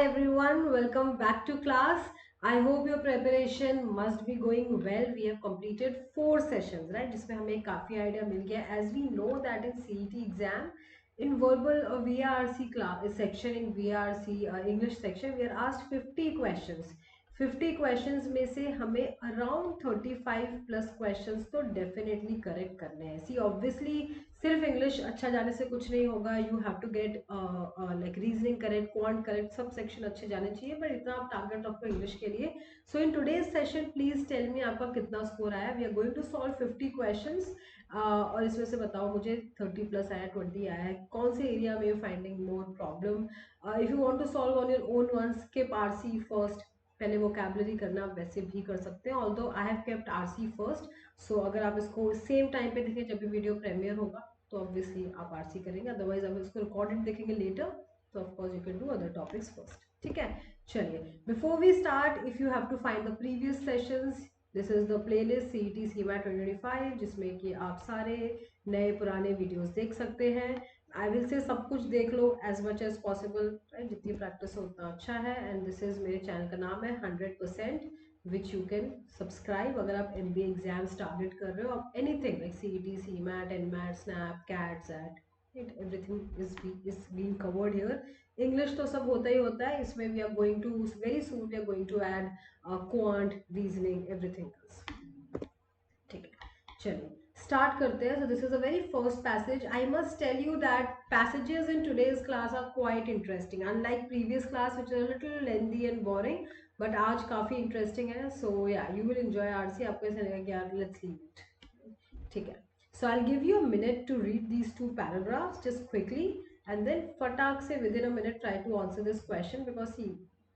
everyone, welcome back to class. I hope your preparation must be going well. We have completed 4 sessions, right? जिसमें हमें काफी idea मिल गया. As we know that in CET exam, in verbal VARC class section, in VARC English section, we are asked 50 questions. 50 questions में से हमें around 35 plus questions तो definitely correct करने हैं. सी ऑब्वियसली सिर्फ इंग्लिश अच्छा जाने से कुछ नहीं होगा. You have to get like reasoning correct, quant correct, सब सेक्शन अच्छे जाने चाहिए. बट इतना आप टारगेट रखो इंग्लिश के लिए. So in today's session please tell me आपका कितना स्कोर आया. We are going to solve 50 questions और इसमें से बताओ मुझे 30 प्लस आया, 20 आया है, कौन से एरिया में you finding more problem. If you want to solve on your own one, skip RC first. पहले वोकैबुलरी करना आप वैसे भी कर सकते हैं. Although I have kept RC first. So अगर आप इसको सेम टाइम पे देखें जब भी वीडियो प्रीमियर होगा तो ऑब्वियसली आप आरसी करेंगे. अदरवाइज आप इसको रिकॉर्डेड देखेंगे लेटर तो of course you can do other topics first. ठीक है, चलिए. Before we start, if you have to find the previous sessions, this is the playlist CET CMAT 2025 जिसमें कि आप सारे नए पुराने वीडियोस देख सकते हैं. आई विल से सब कुछ देख लो as much as possible, right? जितनी प्रैक्टिस हो उतना अच्छा है. एंड दिस इज मेरे चैनल का नाम है 100% विच यू कैन सब्सक्राइब. अगर आप MBA एग्जाम्स टारगेट कर रहे हो, आप anything like CET CMAT NMAT SNAP CAT SAT, everything is being covered here. English तो सब होता ही होता है. इसमें we are going to very soon we are going to add quant, reasoning, everything. ठीक है, चलिए स्टार्ट करते हैं. So this is a very first passage. I must tell you that passages in today's class are quite interesting, unlike previous class which is a little lengthy and boring. But आज काफी interesting है. सो या you will enjoy RC. आपको ऐसा लगेगा कि यार let's leave it. ठीक है, so I give you a minute to read these 2 paragraphs just quickly and then फटाक से within a minute try to answer this question. Because see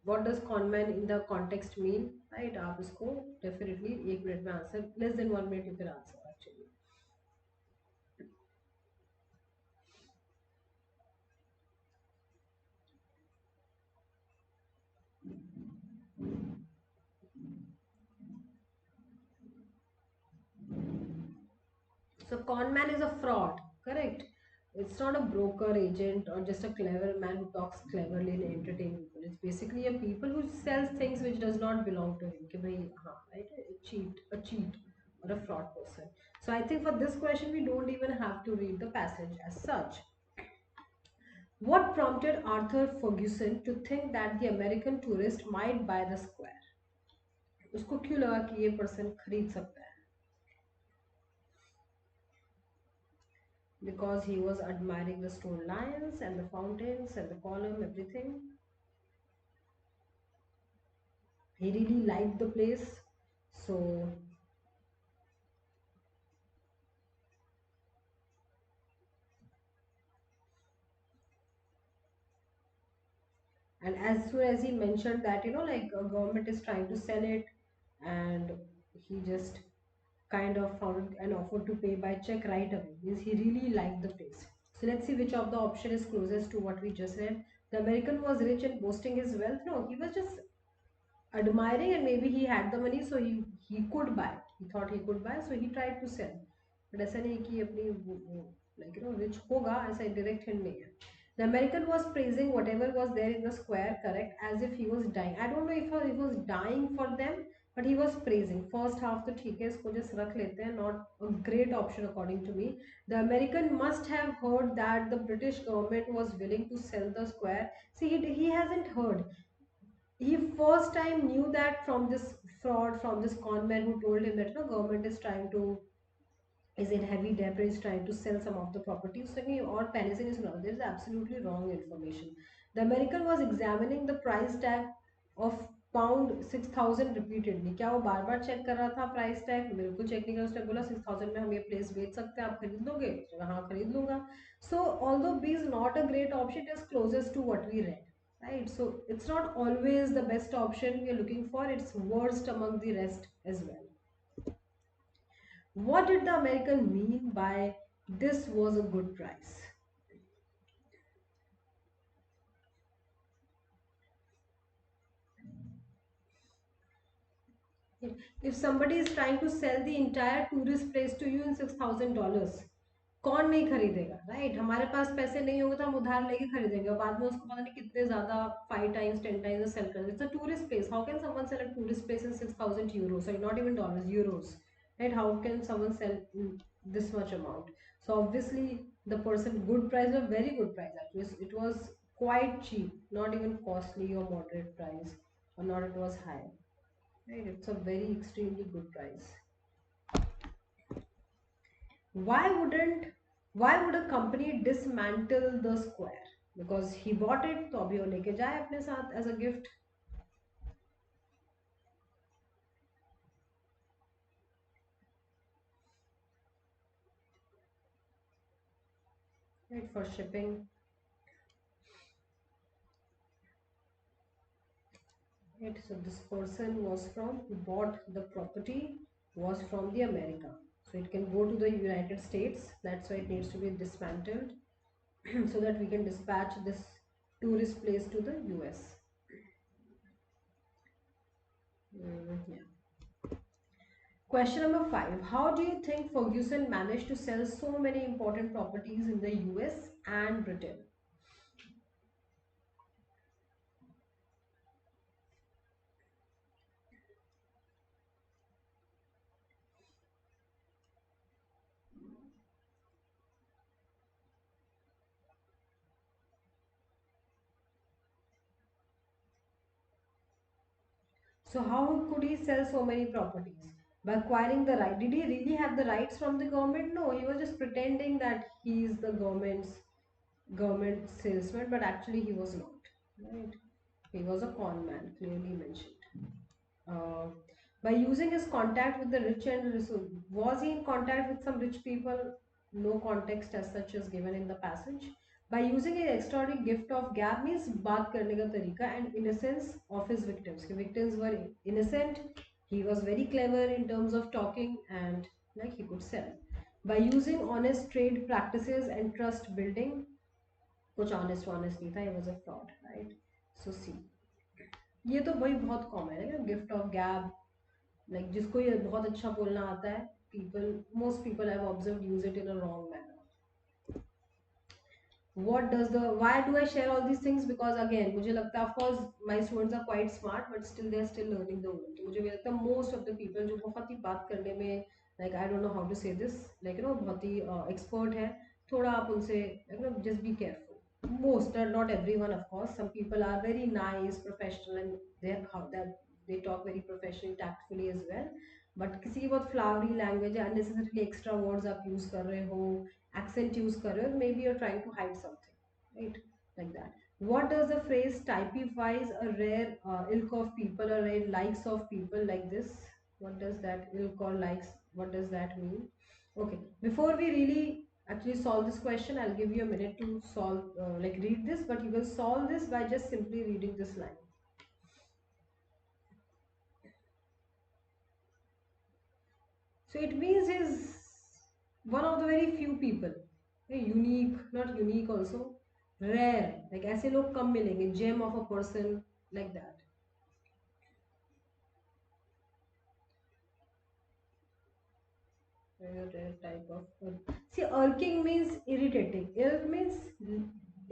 what does conman in the context mean, right? आप इसको definitely 1 minute में answer, less than 1 minute you can answer actually. So conman is a fraud, correct? It's not a broker, agent, or just a clever man who talks cleverly and entertain people. It's basically a people who sells things which does not belong to him. कि भाई हाँ, right? A cheat or a fraud person. So I think for this question we don't even have to read the passage as such. What prompted Arthur Ferguson to think that the American tourist might buy the square? उसको क्यों लगा कि ये person खरीद सकता है? Because he was admiring the stone lions and the fountains and the column, everything. He really liked the place. So and as soon as he mentioned that, like a government is trying to sell it, and he just kind of found an offer to pay by check right away, means he really liked the place. So let's see which of the option is closest to what we just read. The American was rich and boasting his wealth. No, he was just admiring, and maybe he had the money, so he could buy. He thought he could buy, so he tried to sell. But ऐसा नहीं कि अपनी like rich होगा, ऐसा direct hint नहीं है. The American was praising whatever was there in the square, correct, as if he was dying. I don't know if he was dying for them, but he was praising. First half तो ठीक है, इसको just रख लेते हैं. Not a great option according to me. The American must have heard that the British government was willing to sell the square. See, he hasn't heard. He first time knew that from this fraud, from this con man who told him that government is trying to, is in heavy debt, is trying to sell some of the properties. So he or palace in his mouth. There is absolutely wrong information. The American was examining the price tag of pound 6,000 repeatedly. क्या वो बार बार check कर रहा था price tag? बिल्कुल check नहीं कर. उसने बोला 6,000 में हम ये प्लेस बेच सकते हैं, आप खरीद लोगे? हाँ खरीद लूंगा. So although B is not a great option, it is closest to what we read, right? So it's not always the best option we are looking for. It's worst among the rest as well. What did the American mean by this was a good price? If somebody is trying to sell the entire tourist place to you in $6,000, कौन नहीं खरीदेगा, right? हमारे पास पैसे नहीं होंगे तो हम उधार लेके खरीदेंगे और बाद में उसको पता नहीं कितने ज्यादा 5 times 10 times सेल कर देते। It's a tourist place, how can someone sell a tourist place in 6,000 euros, sorry not even dollars, euros, right? How can someone sell this much amount? So obviously the person, good price, a very good price actually, it was quite cheap, not even costly or moderate price, or not it was high, right? It's a very extremely good price. why wouldn't why would a company dismantle the square? Because he bought it, तो अभी वो लेके जाए अपने साथ as a gift, right, for shipping, right? So this person was from, who bought the property, was from the America, so it can go to the United States, that's why it needs to be dismantled so that we can dispatch this tourist place to the US. Yeah. Question number 5. How do you think Ferguson managed to sell so many important properties in the US and Britain? So how could he sell so many properties? By acquiring the right. Did he really have the rights from the government? No, he was just pretending that he is the government salesman, but actually he was not. Right? He was a con man, clearly mentioned. Uh, by using his contact with the rich and was he in contact with some rich people? No context as such is given in the passage. By using an extraordinary gift of gab means बात करने का तरीका and innocence of his victims. The victims were innocent. He was very clever in terms of talking and like he could sell. By using honest trade practices and trust building, कुछ honest नहीं था. He was a fraud, right? So see, ये तो भाई बहुत common है ना, gift of गैब, लाइक जिसको ये बहुत अच्छा बोलना आता है, people, most people have observed use it in a wrong manner. What does the, why do I share all these things? Because again मुझे लगता है, of course my students are quite smart but still they are still learning the world. तो मुझे लगता है most of the people जो बहुत ही बात करने में, like I don't know how to say this, like you know बहुत ही expert है, थोड़ा आप उनसे like you know just be careful. Most, not everyone of course, some people are very nice, professional, and they how that they talk very professionally, tactfully as well. But किसी की बहुत flowery language है, unnecessarily extra words आप use कर रहे हो, accent use कर रहे हो, maybe you're trying to hide something, right? Like that. What does the phrase typifies a rare ilk of people, or rare likes of people like this? What does that ilk or likes, what does that mean? Okay, before we really actually solve this question, I'll give you a minute to solve, like read this, but you will solve this by just simply reading this line. So it means he's one of the very few people, unique, not unique also, rare. Like ऐसे लोग कम मिलेंगे, gem of a person, like that. Very rare type of. See, irking means irritating. Irk means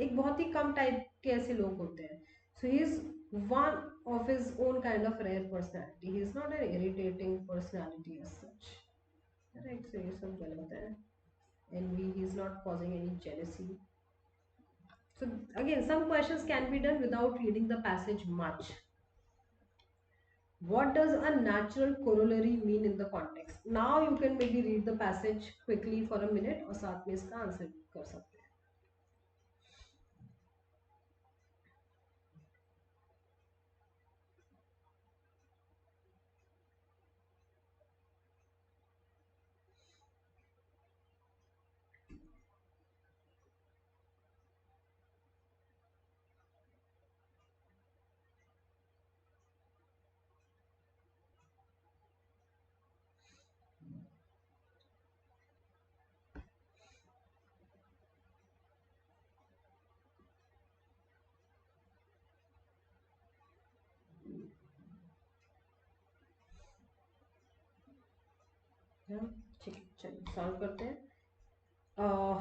एक बहुत ही कम type के ऐसे लोग होते हैं. So he is one of his own kind of rare personality. He is not an irritating personality as such. Right? So ये सब गलत है. Envy. He is not causing any jealousy. So again, some questions can be done without reading the passage much. What does a natural corollary mean in the context? Now you can maybe read the passage quickly for a minute और साथ में इसका answer कर सकते हैं. ठीक है, चलिए सॉल्व करते हैं. Uh,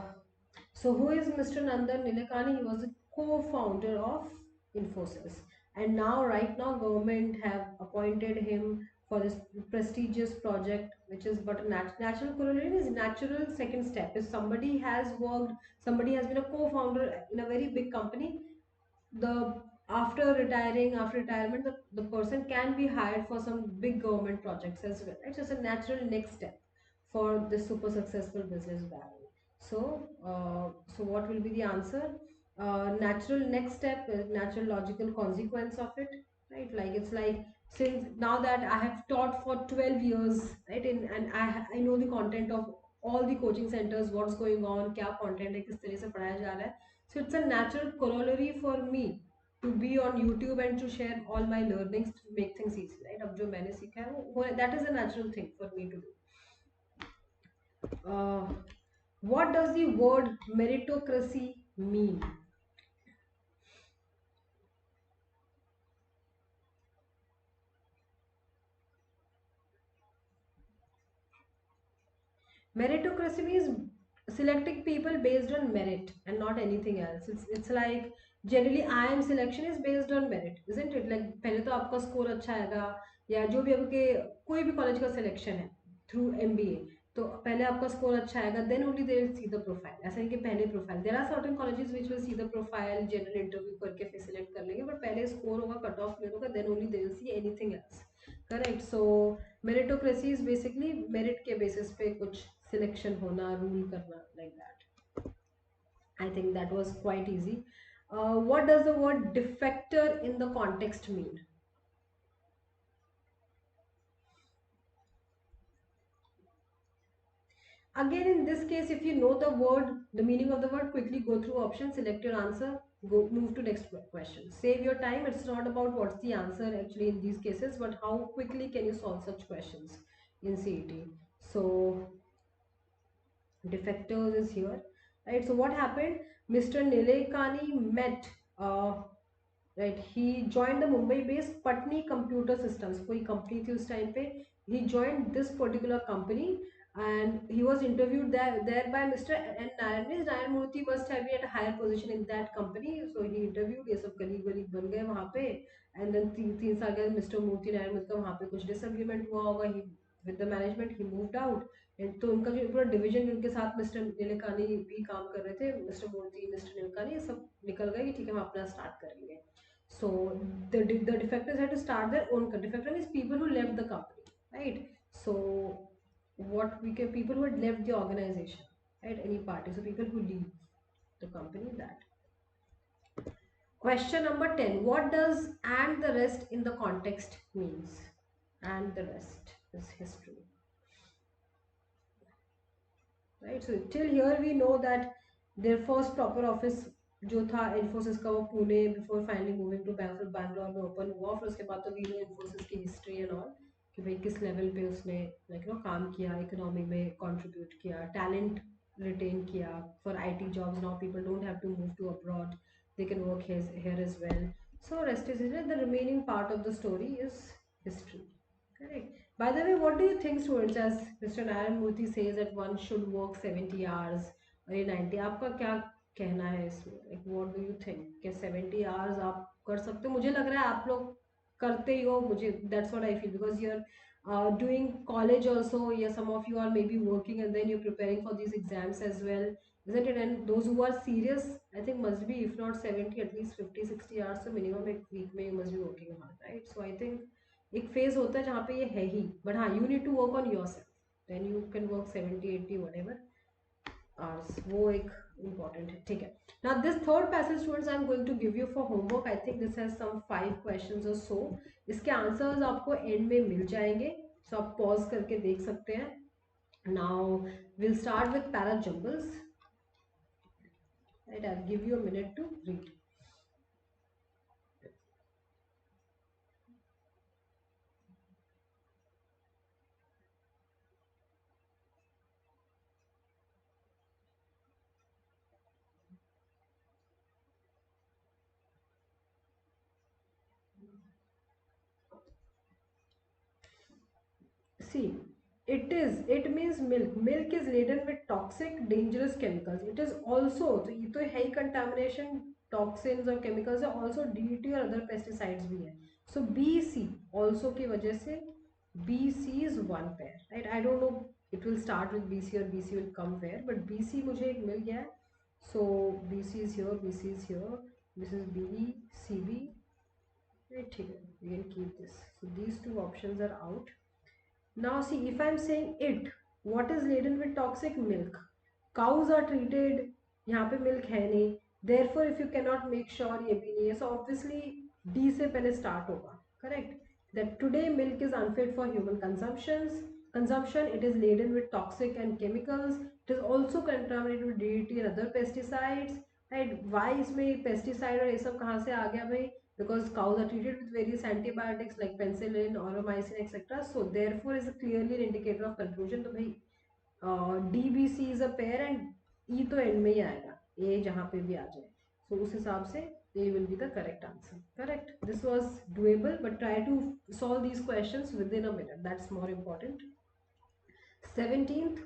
so who is Mr. Nandan Nilekani? He was a co-founder of Infosys, and now, right now, government have appointed him for this prestigious project, which is but a natural corollary is natural second step. If somebody has worked, somebody has been a co-founder in a very big company, the after retirement, the person can be hired for some big government projects as well, right? So it's a natural next step for this super successful business baron. So what will be the answer? Natural next step is natural logical consequence of it, right? Like it's like, since now that I have taught for 12 years, right, and I know the content of all the coaching centers, what's going on, क्या content है, किस तरह से पढ़ाया जा रहा है. So it's a natural corollary for me to be on YouTube and to share all my learnings to make things easy, right? अब जो मैंने सीखा है that is a natural thing for me to do. Uh, what does the word meritocracy mean? Meritocracy means selecting people based on merit and not anything else. It's like generally IIM selection is based on merit, isn't it? Like पहले तो आपका score अच्छा आएगा, या जो भी आपके कोई भी कॉलेज का सिलेक्शन है थ्रू एमबीए, तो पहले आपका स्कोर अच्छा आएगा, then only they will see the profile. ऐसा नहीं कि पहले profile, there are certain colleges which will see the profile, general interview करके फिर सिलेक्ट कर लेंगे, बट पहले स्कोर होगा, कट ऑफ क्लियर होगा, then only they will see anything else. Correct. So meritocracy is basically merit के basis पे कुछ सिलेक्शन होना, रूल करना, like that. I think that was quite easy. What does the word defector in the context mean? Again, in this case, if you know the word, the meaning of the word, quickly go through options, select your answer, go move to next question. Save your time. It's not about what's the answer actually in these cases, but how quickly can you solve such questions in CET. So defectors is here, right? So what happened? Mr. Nilekani met, right, he joined the Mumbai based Patni Computer Systems, कोई company थी उस time पे. He joined this particular company and he was interviewed there by Mr. N. Narayan. Narayan Murthy must have been at a higher position in that company, so he interviewed, ये सब colleague वलीग बन गए वहाँ पे. And then तीन साल के बाद मिस्टर मूर्ति नारायण मूर्ति का वहाँ पे कुछ डिसएग्रीमेंट हुआ होगा, he with the management he moved out. तो उनका जो पूरा डिवीजन, उनके साथ मिस्टर नीलकानी भी काम कर रहे थे, मिस्टर मूर्ति, मिस्टर नीलकानी, ये सब निकल गए कि ठीक है हम अपना स्टार्ट करेंगे. So the defectors had to start their own company. Defector means people who left the company, right? So what we can, people who had left the organization, right? Any party. So people who leave the company. That. Question number 10. What does "and the rest" in the context means? And the rest is history. Right, so till here we know that their first proper office जो था इन्फोसिस का, वो Pune, before finally moving to Bangalore में open हुआ. फिर उसके बाद तो वी नो इन्फोसिस की हिस्ट्री एंड ऑल, कि भाई किस लेवल पे उसने लाइक नो काम किया, इकोनॉमी में कंट्रीब्यूट किया, टैलेंट रिटेन किया for IT jobs. Now people don't have to move to abroad, they can work here as well. So rest is history. The remaining part of the story is history. Correct. By the way, what do you think, students? As Mr. Narayan Murthy says that one should work 70 hours or 90. आपका क्या कहना है इसमें? Like, what do you think? क्या 70 hours आप कर सकते हो? मुझे लग रहा है आप लोग करते ही हो. मुझे that's what I feel, because you're doing college also. Yeah, some of you are maybe working and then you're preparing for these exams as well, isn't it? And those who are serious, I think must be, if not 70, at least 50, 60 hours. So minimum a week में you must be working hard, right? So I think एक phase होता है जहाँ पे ये है ही, but हाँ, you need to work on yourself, then you can work 70 80 whatever hours. वो एक इम्पॉर्टेंट है. ठीक है. Now this third passage students I am going to give you for homework. I think this has some 5 questions और so. इसके answers आपको and में मिल जाएंगे, सो आप पॉज करके देख सकते हैं. Now will start with para jumbles. Right, I will give you a minute to read. See, It is. It means milk. Milk is laden with toxic, dangerous chemicals. It is also, तो ये तो है ही contamination, toxins और chemicals है, also DDT और other pesticides भी है. So BC also की वजह से BC is one pair, right? I don't know it will start with BC or BC will come where, but BC मुझे एक मिल गया है. So BC is here, BC is here. This is BE, CB. Right, ठीक है. We can keep this. So these two options are out. Now see, if I'm saying it, what is laden with toxic? Milk. Cows are treated, यहाँ पे milk है नहीं. Therefore, if you cannot make sure ये भी नहीं है, so obviously D से पहले start होगा. Correct? That today milk is unfit for human consumption. It is laden with toxic and chemicals. It is also contaminated with DDT and other pesticides. Right? Why इसमें pesticide और ये सब कहाँ से आ गया भाई? Because cows are treated with various antibiotics like penicillin, auramycin, etc. So therefore is a clearly an indicator of conclusion. तो भाई DBC is a pair and E तो end में ही आएगा, A जहाँ पे भी आ जाए. So उस हिसाब से A will be the correct answer. Correct. This was doable, but try to solve these questions within a minute. That's more important. 17th.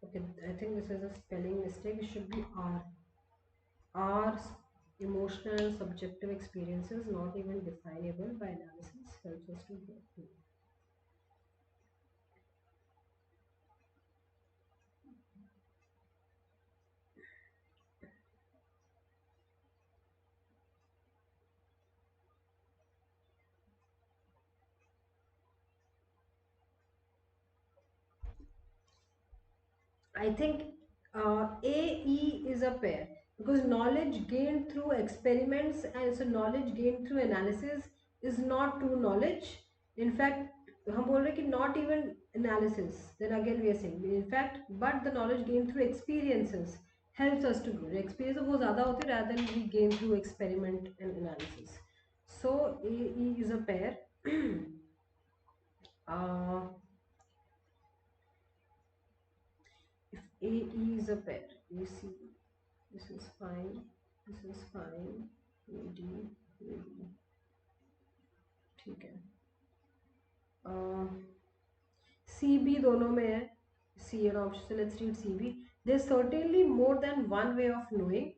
Okay, I think this is a spelling mistake. It should be R. Are emotional and subjective experiences not even definable by analysis helps us to get. I think AE is a pair because knowledge gained through experiments and so knowledge gained through analysis is not true knowledge. In fact, हम बोल रहे हैं कि not even analysis. Then again we are saying in fact, but the knowledge gained through experiences helps us to grow. Experience वो ज़्यादा होती है rather than we gain through experiment and analysis. So AE is a pair. uh, if AE is a pair, AC. This is fine. This is fine. AD, AD. ठीक है. CB दोनों में है. C and option. So let's read CB. There's certainly more than one way of knowing.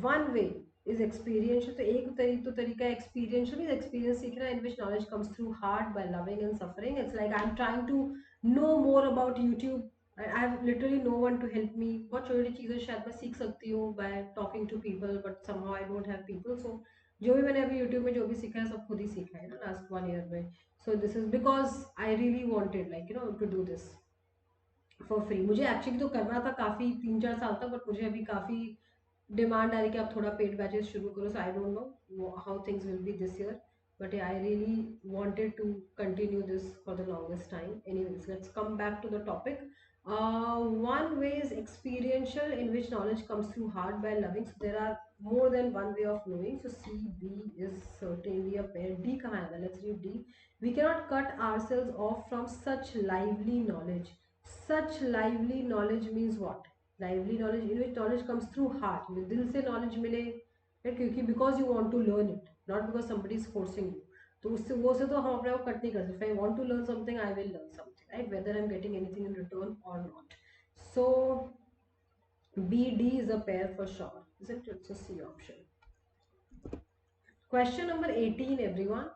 One way is experiential. तो एक तो तरीका experiential is experience सीखना in which knowledge comes through heart by loving and suffering. It's like I'm trying to know more about YouTube. I have literally no one to help me. बहुत छोटी छोटी चीज़ें शायद मैं सीख सकती हूँ by talking to people, but somehow I don't have people. So जो भी मैंने अभी YouTube में जो भी सीखा है सब खुद ही सीखा है ना last 1 year में. So this is because I really wanted like to do this for free. मुझे एक्चुअली तो करना था काफ़ी 3-4 साल तक, बट मुझे अभी काफ़ी डिमांड आ रही है कि आप थोड़ा पेड बैचेस शुरू करो. So I don't know how things will be this year, but yeah, I really wanted to continue this for the longest time. Anyways, let's come back to the topic. One way is experiential, in which knowledge comes through heart by loving. So there are more than one way of knowing. So C, B is certainly a pair. D कहाँ है? Let's read D. We cannot cut ourselves off from such lively knowledge. Such lively knowledge means what? Lively knowledge in which knowledge comes through heart. दिल से knowledge मिले, right? क्योंकि because you want to learn it, not because somebody is forcing you. तो उससे वो से तो हम अपने आप कट नहीं कर सकते. If I want to learn something, I will learn something, right? Whether I'm getting anything in return or not. So BD is a pair for sure, isn't it? So C option. Question number 18, everyone.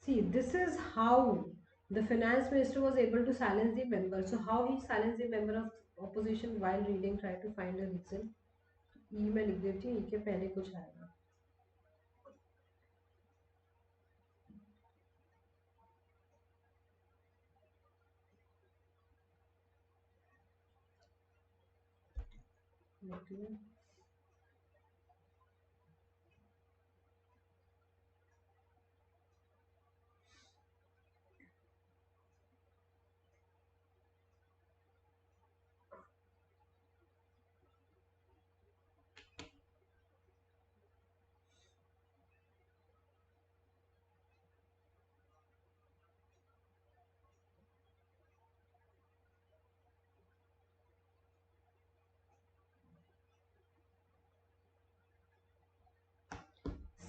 See, this is how the finance minister was able to silence the member. So how he silenced the member of opposition while reading try to find a reason. ई में लिख देती हूँ, ई के पहले कुछ आएगा. Okay.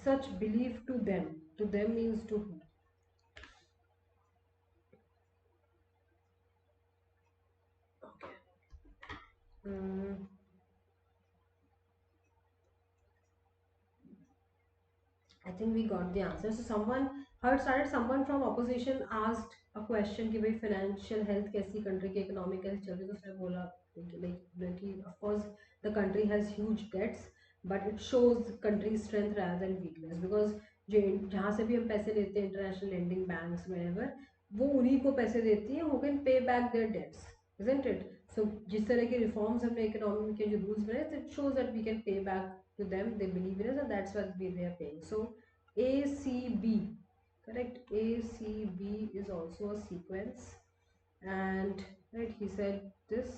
Such belief to them. To them means to who? Okay. Mm, I think we got the answer. So someone, how it started, someone from opposition asked a question कि भाई financial health कैसी country की economic health चल रही है, तो उसने बोला कि of course the country has huge debts but it shows country strength rather than weakness because जो जहाँ से भी हम पैसे लेते हैं international lending banks wherever वो उन्हीं को पैसे देती है who can pay back their debts, isn't it? So जिस तरह के reforms हमने economic के जो rules बनाए, it shows that we can pay back to them, they believe in us and that's why they are paying. So ACB, correct? ACB is also a sequence, and right, he said this.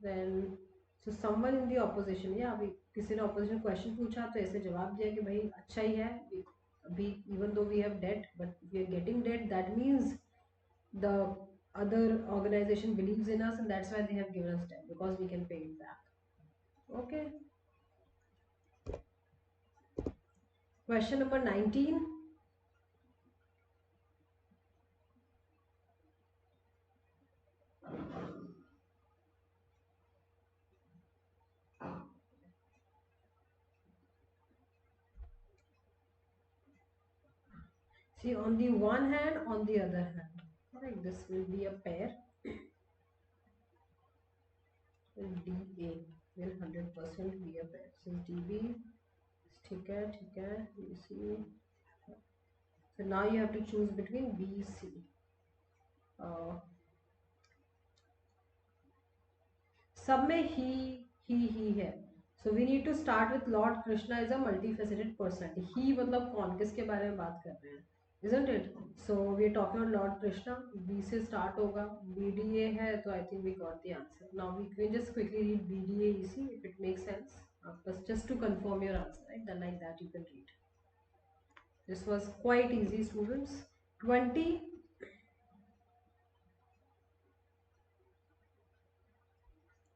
Then so someone in the opposition, yeah, अभी किसी ने opposition question पूछा तो ऐसे जवाब दिया कि भाई अच्छा ही है, अभी even though we have debt but we are getting debt, that means the other organization believes in us and that's why they have given us debt because we can pay it back. Okay. Question number 19. See, on the one hand, on the other hand, right? This will be a pair. And DA will 100% be a pair. So DB, ठीक है, BC. So now you have to choose between BC. Uh, सब में ही है. So we need to start with Lord Krishna is a multifaceted personality. He मतलब कौन, किसके बारे में बात कर रहे हैं, isn't it? So we are talking about Lord Krishna. B से start होगा, BDA है, तो I think we got the answer. Now we can just quickly read BDA easy if it makes sense. But just to confirm your answer, right? Then like that you can read. This was quite easy, students. 20.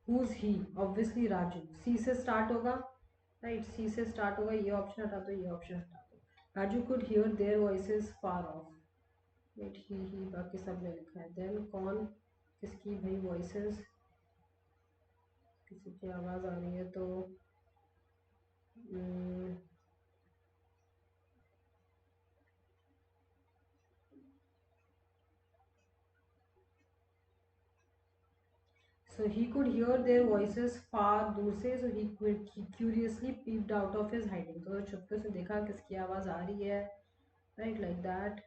Who's he? Obviously Raju. C से start होगा, right? C से start होगा, ये option हटा दो, ये option हटा दो. Raju could hear their voices far off. Wait, he बाकी सब में लिखा है. Then कौन, किसकी भाई voices, किसी की आवाज आ रही है तो so he could hear their voices far दूर से, so he curiously peeped out of his hiding. तो चुपके से देखा किसकी आवाज आ रही है, right, like that.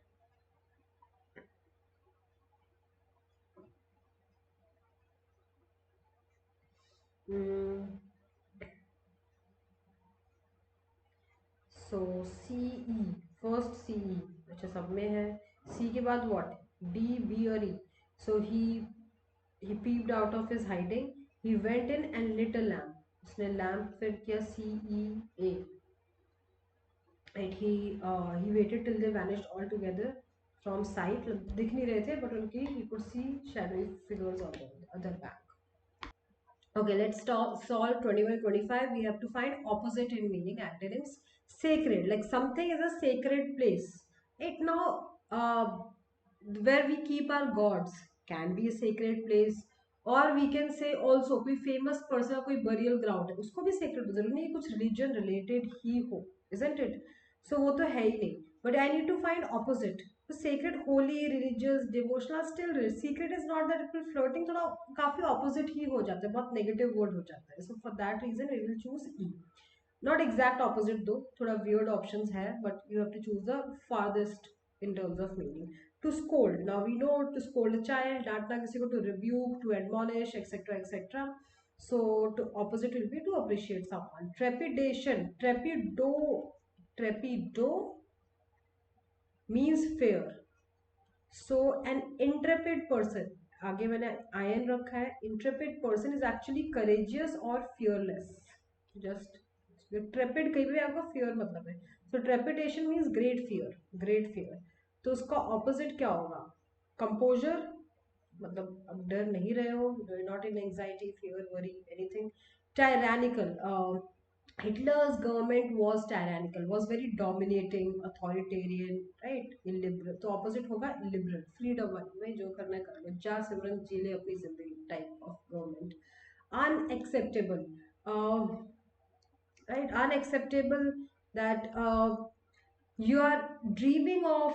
So CE, first CE, अच्छा सब में है. C के बाद what? D, B और E. So he peeped out of his hiding. He went in and lit a lamp. उसने lamp फिर किया, CEA. Right, he waited till they vanished altogether from sight. दिख नहीं रहे थे but उनकी he could see shadowy figures on the other bank. Okay, let's solve 21 and 25. We have to find opposite in meaning, antonyms. Sacred, like something is a sacred place. It now, where we keep our gods can be a sacred place. और we can say also कोई famous person कोई burial ground है उसको भी sacred, जरूरी नहीं कुछ religion related ही हो, isn't it? So वो तो है ही नहीं. But I need to find opposite. तो sacred, holy, religious, devotional, still secret is not that people flirting, थोड़ा काफी opposite ही हो जाता है, बहुत negative word हो जाता है. So for that reason we will choose E. Not exact opposite though, थोड़ा weird options है, but you have to choose the farthest in terms of meaning. To scold, now we know to scold a child, डांटना किसी को, to rebuke, to admonish, etc etc. So to opposite will be to appreciate someone. Trepidation, trepido means fear. So an intrepid person, आगे मैंने आयन रखा है, intrepid person is actually courageous और fearless. Just trepid कहीं भी आपका फियर मतलब है. So trepidation means great fear, great fear. तो उसका ऑपोजिट क्या होगा? कंपोजर, मतलब अब डर नहीं रहे हो, not in anxiety, fear, worry, anything. Tyrannical, Hitler's government was tyrannical, was very dominating, authoritarian, right? Illiberal. तो opposite होगा illiberal, freedom वाली, मैं जो करना है कर लो, जा सिमरन जी ले अपनी जिंदगी, type of government. Unacceptable, right? Unacceptable that you are dreaming of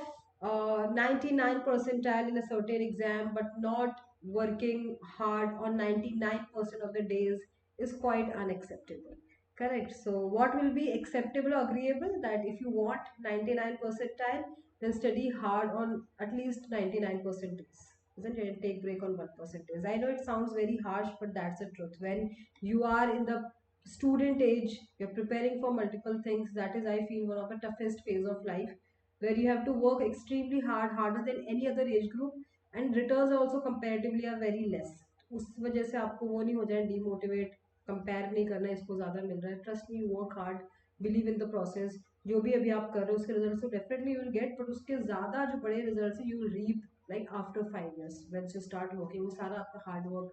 99 percentile in a certain exam but not working hard on 99% of the days is quite unacceptable. Correct. So what will be acceptable or agreeable? That if you want 99 percentile, then study hard on at least 99 percentages, isn't it? And take break on 1 percentage. I know it sounds very harsh, but that's the truth. When you are in the student age, you're preparing for multiple things. That is, I feel, one of the toughest phase of life, where you have to work extremely hard, harder than any other age group, and returns also comparatively are very less. उस वजह से आपको वो नहीं हो जाए demotivate, compare नहीं करना इसको ज़्यादा मिल रहा है. Trust me, work hard, believe in the process. जो भी अभी आप कर रहे हो उसके रिजल्ट तो definitely you will get, but उसके ज़्यादा जो बड़े result you will reap like after 5 years when you start working. वो सारा आपका हार्ड वर्क,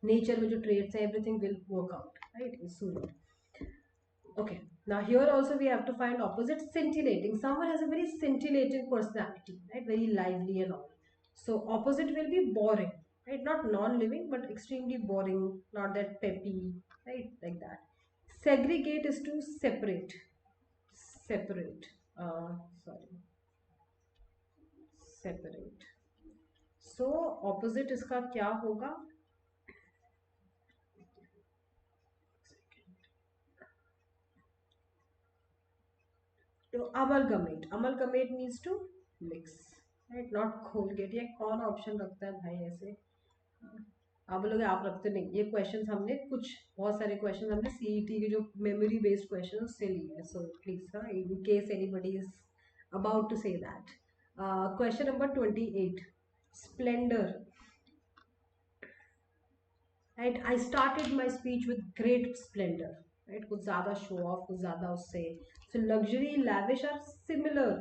नेचर में जो ट्रेड्स है, everything will work out, right, soon. Okay, now here also we have to find opposite. Scintillating, someone has a very scintillating personality, right, very lively and all. So opposite will be boring, right, not non-living but extremely boring, not that peppy, right, like that. Segregate is to separate, separate, sorry, separate. So opposite इसका क्या होगा? तो amalgamate means to mix, right, not colgate. ये कौन option रखता है भाई ऐसे? आप बोलोगे आप रखते नहीं. ये क्वेश्चंस हमने कुछ, बहुत सारे क्वेश्चंस हमने सीईटी के जो मेमोरी बेस्ड क्वेश्चन उससे लिए हैं. So please, in case anybody is about to say that. Question number 28, splendour. Right, I started my speech with great splendour, right, कुछ ज़्यादा शो ऑफ, कुछ ज़्यादा उससे. So luxury, lavish are similar,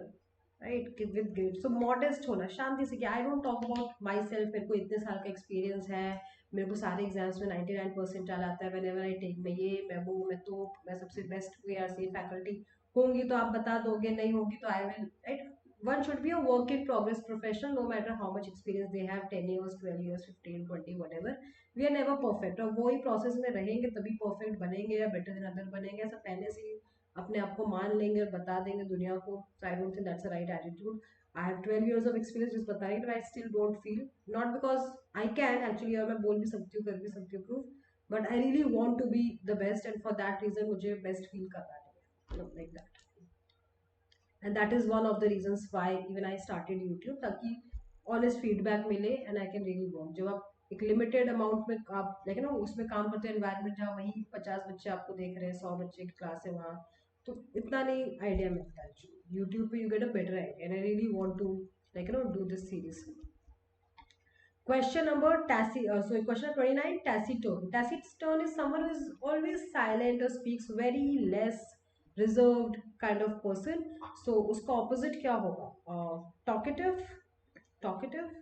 right, with great. So modest होना, शांति से. क्या, I don't talk about myself, मेरे को इतने साल का एक्सपीरियंस है, मेरे को सारे एग्जाम्स में 99% आता है, वेन एवर आई टेक, मैं ये, मैं वो, मैं तो, मैं सबसे best way R C faculty. होंगी तो आप बता दोगे, नहीं होगी तो I will, right. One should be a work in progress professional, no matter how much experience they have, 10 years, 12 years, 15, 20, whatever. We are never perfect, और वही प्रोसेस में रहेंगे तभी परफेक्ट बनेंगे या बेटर देन अदर बनेंगे. ऐसा पहले से ही अपने आप को मान लेंगे और बता देंगे दुनिया को. I don't think that's a right attitude. I have 12 years of experience, जिस बता रही, but I still don't feel, not because I can actually, और मैं बोल भी सकती हूँ, कर भी सकती हूँ proof, but I really want to be the best, and for that reason मुझे बेस्ट फील करना है, like that. And that is one of the reasons why even I started YouTube, ताकि ऑनेस्ट फीडबैक मिले and I can really work. जब आप एक limited amount में आप लाइक ना उसमें काम करते हैं, एनवायरनमेंट जहाँ वहीं 50 बच्चे आपको देख रहे हैं, 100 बच्चे की क्लास है वहाँ, तो इतना नहीं आइडिया मिलता है. यूट्यूब पे you get a better idea, and I really want to like do this seriously. Question number question 29, taciturn. Taciturn is someone who is always silent or speaks very less, reserved kind of person. So उसका opposite क्या होगा? Talkative, talkative,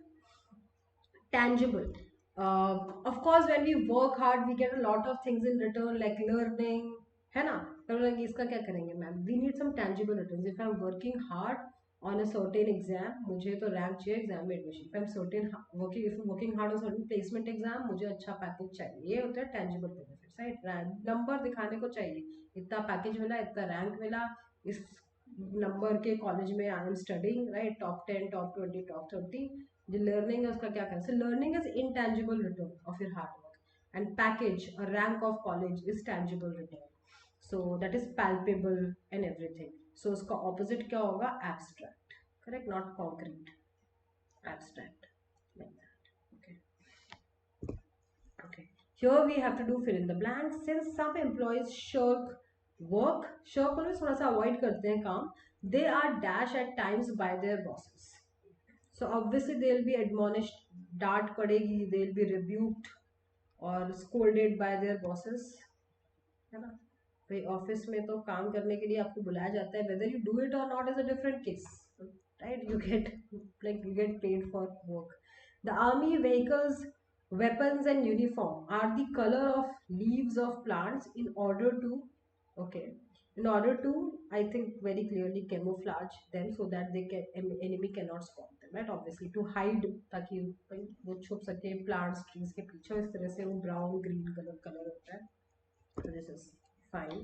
tangible. Of course, when we work hard, we get a lot of things in return, like learning, है ना? तो like इसका क्या करेंगे ma'am? We need some tangible returns. If I'm working hard on a certain exam, मुझे तो rank चाहिए exam में admission. If I'm working hard on certain placement exam, मुझे अच्छा पैकेज चाहिए. ये होता है tangible benefits, right? नंबर दिखाने को चाहिए, इतना पैकेज मिला, इतना रैंक मिला, इस नंबर के कॉलेज में I am studying, right, top 10, top 20, top 30, जो लर्निंग है उसका क्या कहते हैं, learning is intangible return of your hard work and package a rank of college is tangible return, so that is palpable and everything. So उसका opposite क्या होगा, abstract, correct, not concrete, abstract, like that. Okay. Okay. Here we have to do fill in the blanks. Since some employees shirk always थोड़ा सा avoid करते हैं काम, they are dash at times by their bosses. So obviously they'll be admonished, डांट पड़ेगी, they'll be rebuked or scolded by their bosses, है ना. भाई ऑफिस में तो काम करने के लिए आपको बुलाया जाता है, whether you do it or not is a different case, right? You get like you get paid for work. The army vehicles, weapons and uniform are the color of leaves of plants in order to, okay, in order to, I think very clearly camouflage them so that they can enemy cannot spot them, right? Obviously to hide, ताकि वो छुप सके plants trees के पीछे, इस तरह से वो brown green color होता है. So this is fine.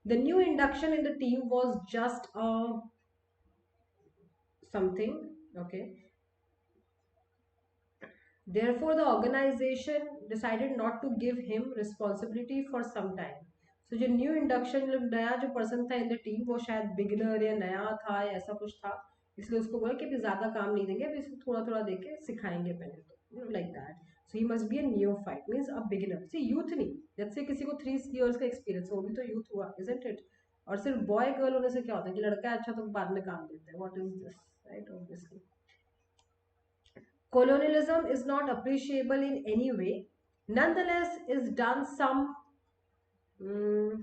The new induction in the team was just something, okay. Therefore, the organization decided not to give him responsibility for some time. So जो new induction, जो नया जो person था in the team, वो शायद beginner या नया था या ऐसा कुछ था, इसलिए उसको बोला कि अभी ज़्यादा काम नहीं देंगे, अभी इसको थोड़ा थोड़ा देके सिखाएंगे पहले, तो like that. So he must be a neophyte, means a beginner. See youth नहीं, जैसे किसी को 3 years का एक्सपीरियंस, वो भी तो यूथ हुआ, इजंट इट. और सिर्फ बॉय गर्ल होने से क्या होता है कि लड़का अच्छा तो बाद में काम देता है, what is this, right? Obviously colonialism is not appreciable in any way. Nonetheless, is done mm,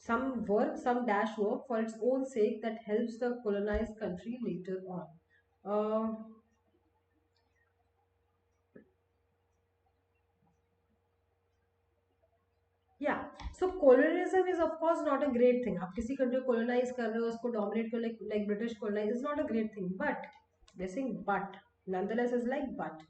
some work, some dash work for its own sake that helps the colonized country later on. Uh, yeah, so colonialism is of course not a great thing. आप किसी country को colonize कर रहे हो, उसको dominate कर, like British colonize is not a great thing. But we're saying but, nonetheless is like but.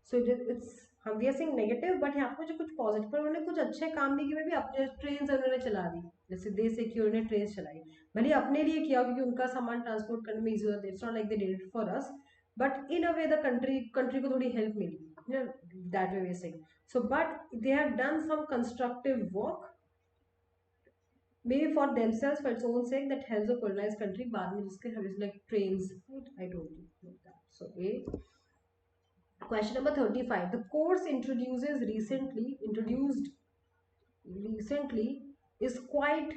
So it's हम we are saying negative, but यहाँ पे मुझे कुछ positive, पर उन्होंने कुछ अच्छे काम भी किए, भी अपने ट्रेन उन्होंने चला दी, जैसे दे सिक्योर ने ट्रेन चलाई, भले अपने लिए किया क्योंकि उनका सामान ट्रांसपोर्ट करने में इजी होता है. It's not like they did it for us, but in a way the country को थोड़ी हेल्प मिली, that way we are saying. So, but they have done some constructive work, maybe for themselves, for its own sake, that helps a colonized country. बाद में जिसके have like trains, right? I told you like that. So, question number 35. The course introduced recently is quite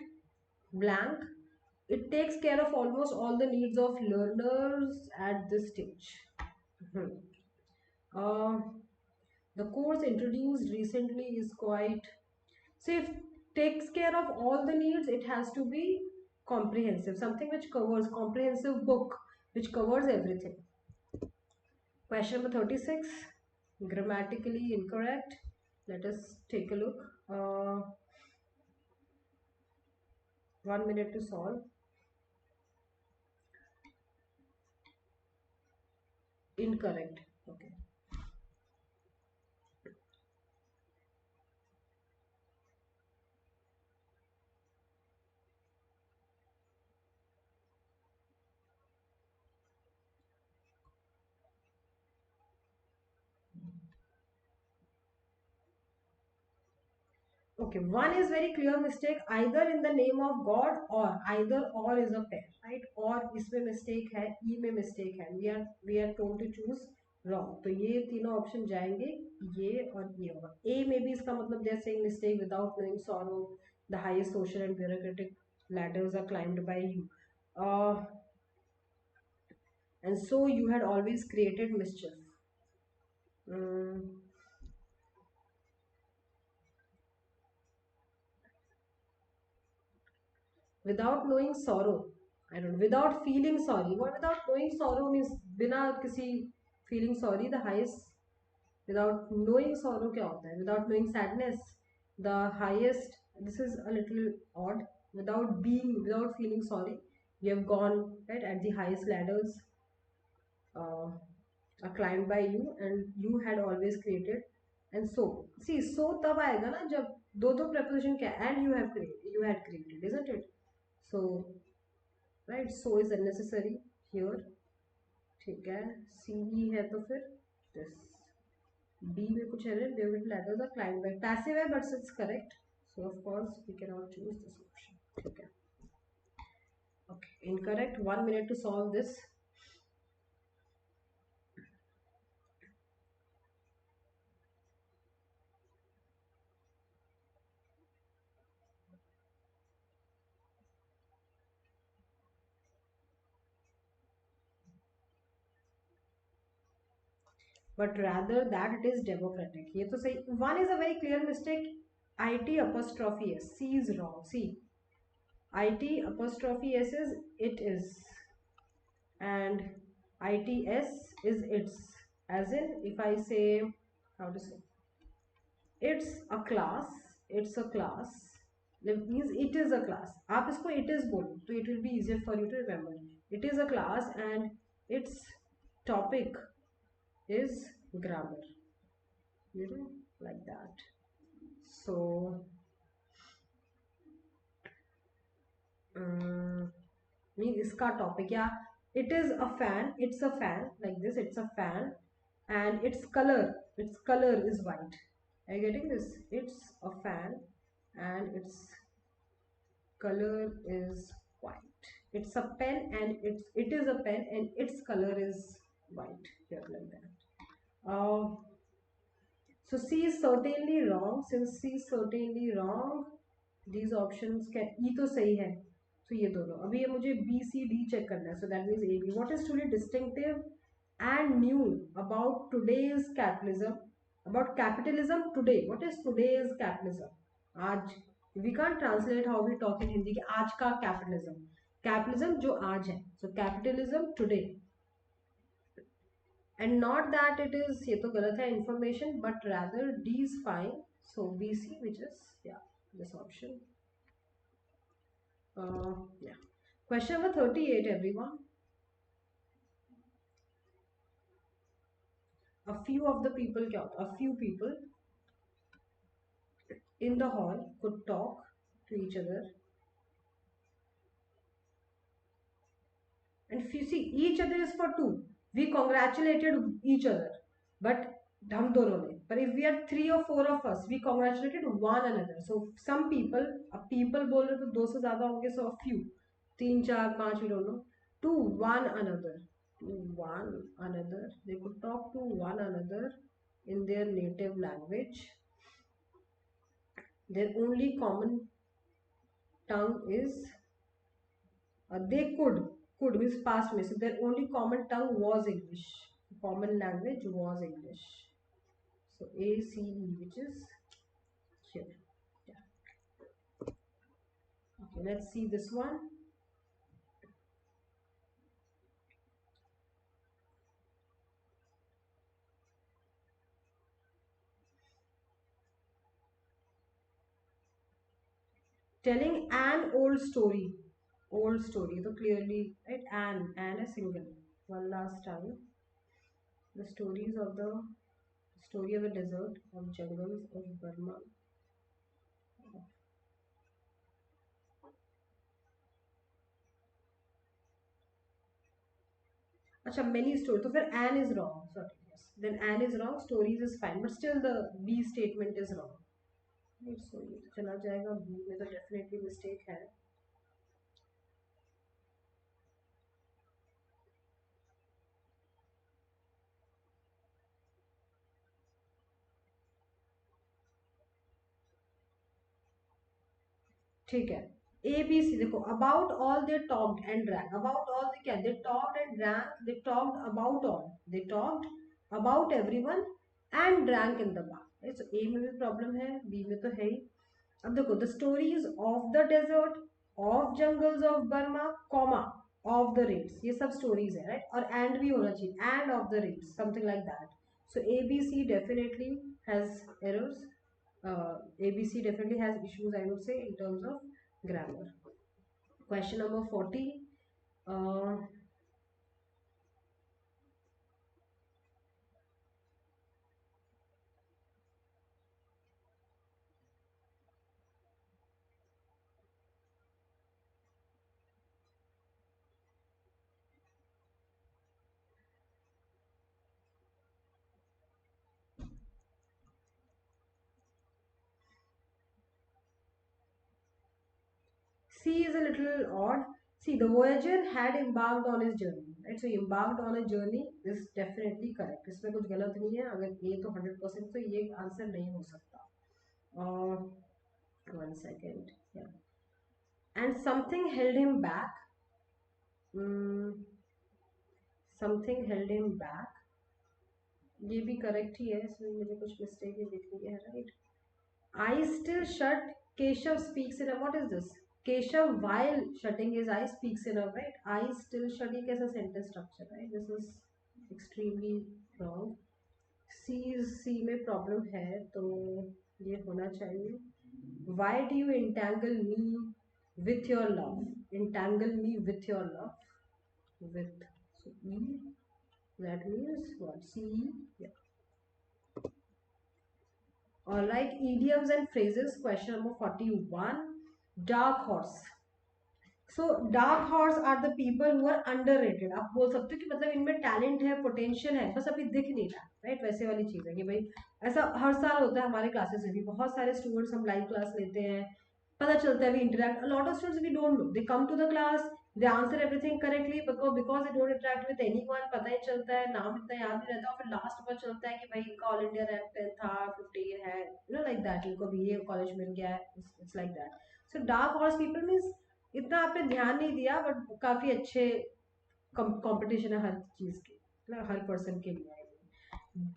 blank. It takes care of almost all the needs of learners at this stage. Uh, the course introduced recently is quite, so if takes care of all the needs, it has to be comprehensive, something which covers, comprehensive book which covers everything. Question number 36, grammatically incorrect. Let us take a look. 1 minute to solve. Incorrect. Okay. Okay, one is very clear mistake, either in the name of God, or either or is a pair, right? और इसमें mistake है, E में mistake है. We are told to choose wrong. तो ये तीनों option जाएंगे, ये और ये होगा. A में भी इसका मतलब they're saying mistake without knowing sorrow, the highest social and bureaucratic ladders are climbed by you. And so you had always created mischief. Mm, without knowing sorrow, I don't know, without feeling sorry. What without knowing sorrow means? बिना किसी feeling sorry, the highest. Without knowing sorrow क्या होता है? Without knowing sadness, the highest. This is a little odd. Without feeling sorry, you have gone right at the highest ladders uh, are climbed by you, and you had always created. And so see, so तब आएगा ना जब दो preposition क्या, and you had created, isn't it? So right, so is unnecessary here, ठीक है। सी ई है तो फिर दिस, डी में कुछ error, David letters are climbed by passive है but it's correct, so of course we can not choose this option, ठीक है। Okay, incorrect, 1 minute to solve this. but rather that it is democratic, ये तो सही। one is a very clear mistake, it apostrophe s, c is wrong, see, it apostrophe s is it is, and its is its, as in if I say, how to say, it's a class, it's a class, that means it is a class, आप इसको it is बोलो तो it will be easier for you to remember, it is a class and its topic is grammar, you know, like that. So mean इसका topic या it is a fan, it's a fan, like this, it's a fan, and its color is white, are you getting this? It's a fan and its color is white, it's a pen and it is a pen and its color is white, here like that. So C is certainly wrong. Since C is certainly wrong, these options can, E तो सही है, तो ये दोनों। अभी ये मुझे B C D check करना है, so that means A B. What is truly distinctive and new about today's capitalism? About capitalism today. What is today's capitalism? आज, we can't translate how we talk in Hindi कि आज का capitalism. Capitalism जो आज है, so capitalism today. And not that it is, ये तो गलत है information, but rather D is fine, so BC, which is, yeah, this option. Yeah, question number 38 everyone. A few of the people, a few people in the hall could talk to each other, and if you see each other is for two, we congratulated each other, but हम दोनों ने, but if we are 3 or 4 of us, we congratulated one another. So some people, अब people बोल रहे तो 2 से ज़्यादा होंगे, so a few, 3 4 5, we don't know, to one another, to one another, they could talk to one another in their native language, their only common tongue is, they could means past में, so their only common tongue was English, common language was English, so A C E, which is here, yeah. Okay, let's see this one. Telling an old story, so clearly, right, and a single, one last time, the story of the desert, of jungles of Burma. अच्छा, many stories, तो फिर an is wrong, sorry, yes, then an is wrong, stories is fine, but still the B statement is wrong, right? So ये तो चला जाएगा, B में तो definitely mistake है. ठीक है, A B C देखो, about all they talked and drank, about all they क्या, they talked and drank, they talked about all, they talked about everyone and drank in the bar, right? So A में भी problem है, B में तो है ही। अब देखो, the stories of the desert, of jungles of Burma, comma, of the raids, ये सब stories है, right? और and भी होना चाहिए, and of the raids, something like that. So A B C definitely has errors. ABC definitely has issues, I would say, in terms of grammar. Question number 40. C is a little odd. See, the voyager had embarked on his journey, right? So embarked on a journey is definitely correct. इसमें कुछ गलत नहीं है. अगर ये तो 100% तो ये आंसर नहीं हो सकता. One second. Yeah. And something held him back. Hmm, something held him back. ये भी करेक्ट ही है. इसमें मुझे कुछ मिस्टेक ही दिख रही है, right? Eyes still shut. Keshav speaks in a. What is this? Keshav, while shutting his eyes, speaks in a. Right? Eyes still shut. ये कैसा sentence structure है? This is extremely wrong. C में problem है तो ये होना चाहिए. Why do you entangle me with your love? Entangle me with your love. With. So E. That means what? C. Yeah. Alright, idioms and phrases. Question number 41. Dark horse. So dark horse are the people who are underrated. आप बोल सकते हो कि मतलब इनमें talent है, potential है, बस अभी दिख नहीं रहा, राइट? वैसे वाली चीज है कि भाई ऐसा हर साल होता है. हमारे क्लासेस में भी बहुत सारे स्टूडेंट्स हम लाइव क्लास लेते हैं, पता चलता है we interact. A lot of students we don't know, they come to the class, they answer everything correctly, because they don't interact with anyone. पता ही चलता है, नाम इतना याद नहीं रहता, और फिर लास्ट पता चलता है कि भाई इनका ऑल इंडिया रैंक 10 था, 15 है, यू नो लाइक दैट. इनको भी ये कॉलेज मिल गया है. It's like that. So dark horse people means इतना आपने ध्यान नहीं दिया, बट काफी अच्छे कंपटीशन है हर चीज के, मतलब हर पर्सन के लिए.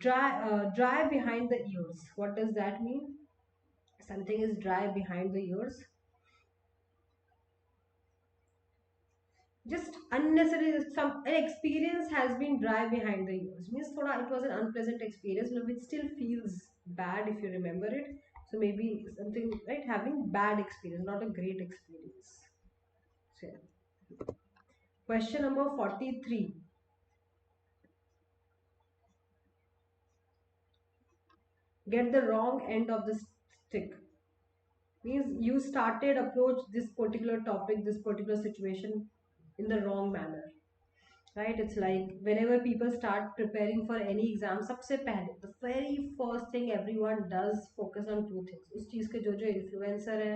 Dry behind the years. What does that mean? Something is dry behind the years. Just unnecessary. Some an experience has been dry behind the ears means thoda it was an unpleasant experience, but it still feels bad if you remember it. So maybe something, right? Having bad experience, not a great experience. So yeah. Question number 43. Get the wrong end of the stick. Means you started approach this particular topic, this particular situation in the wrong manner. Right? It's like whenever people start preparing for any exam, सबसे पहले the very first thing everyone does focus on two things. उस चीज़ के जो influencer है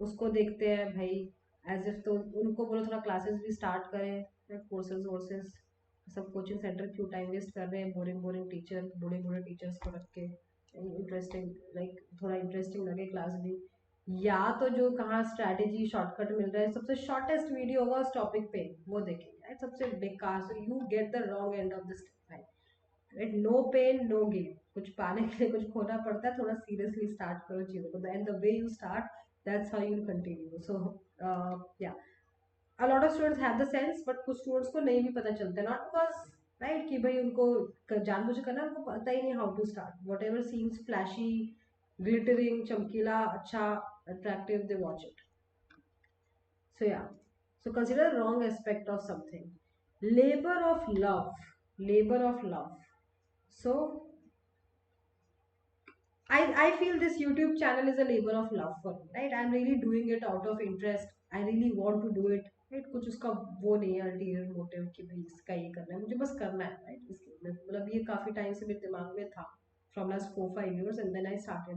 उसको देखते हैं भाई, as if तो उनको बोलो थोड़ा classes भी start करें, courses वोर्सेस, सब कोचिंग सेंटर क्यों टाइम वेस्ट कर रहे हैं, बोरिंग बोरिंग टीचर, बूढ़े बूढ़े टीचर्स को रख के. इंटरेस्टिंग, लाइक थोड़ा इंटरेस्टिंग लगे क्लास भी. या तो जो कहाँ स्ट्रैटेजी शॉर्टकट मिल रहा है, सबसे शॉर्टेस्ट वीडियो होगा उस टॉपिक पे, वो देखेंगे, राइट? सबसे बेकार. So you get the wrong end of this, right? No pain no gain. कुछ पाने के लिए कुछ खोना पड़ता है. थोड़ा सीरियसली स्टार्ट करो चीज़ों को, and the way you start, that's how you continue. So yeah, a lot of students have the sense, but कुछ स्टूडेंट्स को नहीं भी पता चलता, नॉट बिकॉज, राइट, कि भाई उनको जानबूझ करना, उनको पता ही नहीं how to start. Whatever seems flashy, glittering, chamkila, acha, attractive, they watch it. So yeah, so consider the wrong aspect of something. Labor of love. Labor of love. So I feel this YouTube channel is a labor of love for me, right? I'm really doing it out of interest. I really want to do it, right? कुछ उसका वो नहीं है ulterior motive कि भाई इसका ये करना है, मुझे बस करना है, right? इसके मतलब ये काफी टाइम से मेरे दिमाग में था, from last 4-5 years, and then I started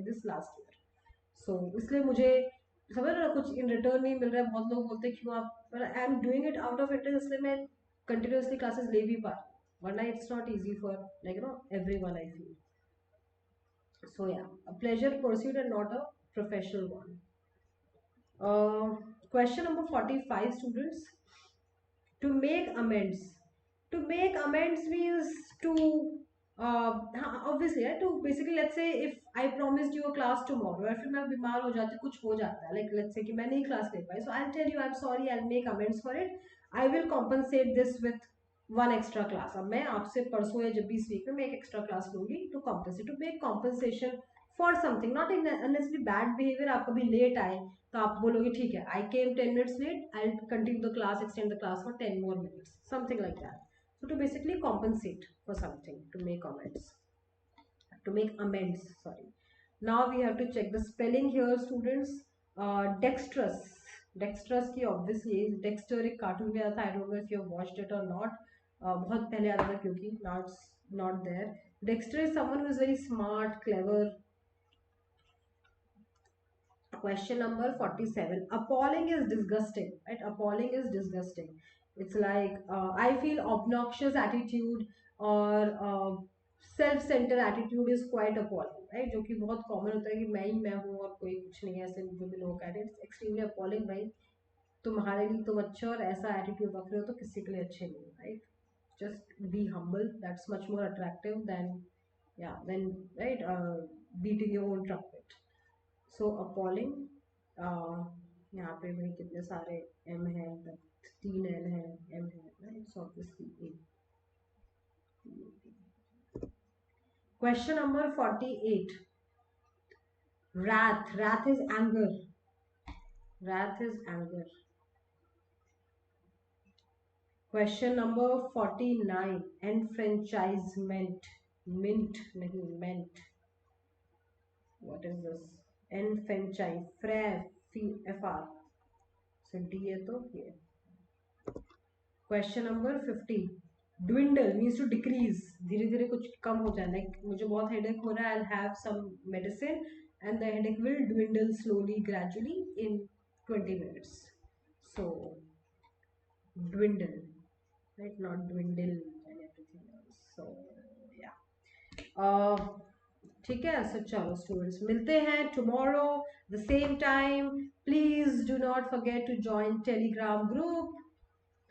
this last year. So इसलिए मुझे समझ रहे हो, कुछ इन रिटर्न नहीं मिल रहा है. बहुत लोग बोलते हैं क्यों आप, पर I am doing it out of interest, इसलिए मैं कंटिन्यूसली क्लासेस ले भी पा रही हूँ, वरना it's not easy for like you know everyone, I feel. So yeah, a pleasure pursuit and not a professional one. Question number 45, students. To make amends. To make amends means to obviously, to basically, let's say if I promised you a class tomorrow, और फिर मैं बीमार हो जाती, कुछ हो जाता है, like let's say कि मैं नहीं क्लास ले पाई, so I'll tell you I'm sorry, I'll make amends for it. I will compensate this with one extra class. अब मैं आपसे परसों या जब भी इस वीक में मैं एक एक्स्ट्रा क्लास लूंगी to compensate, to make compensation for something, not unnecessarily bad behavior. आप कभी लेट आए तो आप बोलोगे ठीक है, I came 10 minutes late, I'll continue the class, extend the class for 10 more minutes, something like that. So to basically compensate for something, to make amends, sorry. Now we have to check the spelling here, students. Dexterous. Dexterous की obviously Dexter एक cartoon में आता था, I don't know if you have watched it or not. बहुत पहले आता था क्योंकि now it's not there. Dexter is someone who is very smart, clever, Question number 47. Appalling is disgusting, right? Appalling is disgusting. It's like I feel obnoxious attitude or self-centered attitude is quite appalling, right? जो कि बहुत common होता है कि मैं ही मैं हूँ और कोई कुछ नहीं है, ऐसे जो भी लोग कहते हैं, it's extremely appalling, भाई तुम्हारे लिए तुम अच्छे और ऐसा एटीट्यूड रख रहे हो तो किसी के लिए अच्छे नहीं, right? Just be humble. That's much more attractive than, yeah, than, right, beating your own trumpet. So appalling. यहाँ पे भाई कितने सारे एम है, 3 एल है, एम है, right? So obviously A. Question number 48. Wrath. Wrath is anger. Wrath is anger. Question number 49. Enfranchisement. Mint नहीं, ment. What is this? Enfranchise. FR. So D है तो ये. Question number 50. Dwindle means to decrease. धीरे धीरे कुछ कम हो जाए. Like मुझे बहुत headache हो रहा है. I'll have some medicine and the headache will dwindle slowly, gradually in 20 minutes. So dwindle, right? Not dwindle and everything else. So yeah. ठीक है. So चलो students, मिलते हैं tomorrow the same time. Please do not forget to join Telegram group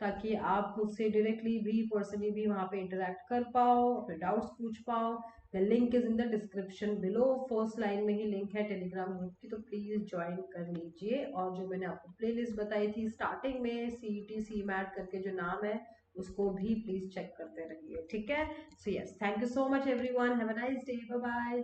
ताकि आप मुझसे directly भी personally भी वहाँ पे इंटरेक्ट कर पाओ, अपने डाउट्स पूछ पाओ. The link is in the description below. First line में ही लिंक है टेलीग्राम ग्रुप की, तो प्लीज ज्वाइन कर लीजिए. और जो मैंने आपको प्लेलिस्ट बताई थी स्टार्टिंग में, CET CMAT करके जो नाम है, उसको भी प्लीज चेक करते रहिए. ठीक है. So yes, thank you so much everyone. Have a nice day. Bye bye.